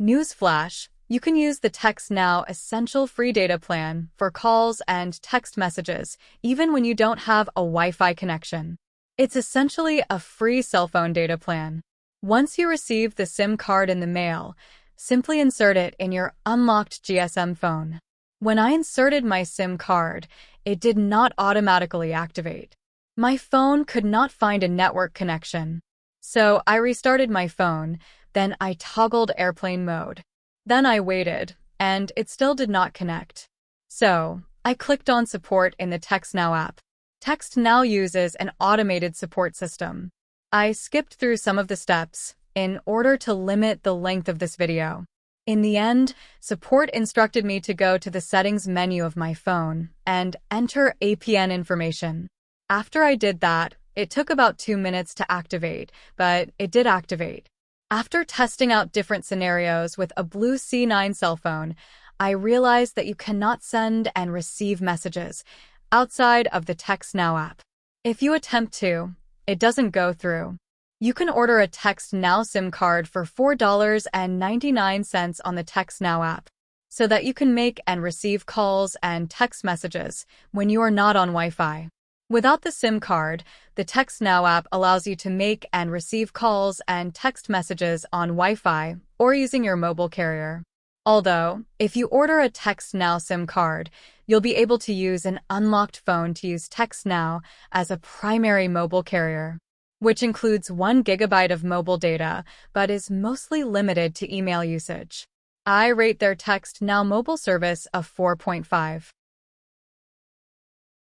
Newsflash, you can use the textnow Essential Free Data Plan for calls and text messages, even when you don't have a Wi-Fi connection. It's essentially a free cell phone data plan. Once you receive the SIM card in the mail, simply insert it in your unlocked GSM phone. When I inserted my SIM card, it did not automatically activate. My phone could not find a network connection. So I restarted my phone, then I toggled airplane mode. Then I waited, and it still did not connect. So I clicked on support in the textnow app. textnow uses an automated support system. I skipped through some of the steps in order to limit the length of this video. In the end, support instructed me to go to the settings menu of my phone and enter APN information. After I did that, it took about 2 minutes to activate, but it did activate. After testing out different scenarios with a blue C9 cell phone, I realized that you cannot send and receive messages outside of the textnow app. If you attempt to, it doesn't go through. You can order a textnow SIM card for $4.99 on the textnow app, so that you can make and receive calls and text messages when you are not on Wi-Fi. Without the SIM card, the textnow app allows you to make and receive calls and text messages on Wi-Fi or using your mobile carrier. Although, if you order a textnow SIM card, you'll be able to use an unlocked phone to use textnow as a primary mobile carrier, which includes 1 GB of mobile data but is mostly limited to email usage. I rate their textnow mobile service a 4.5.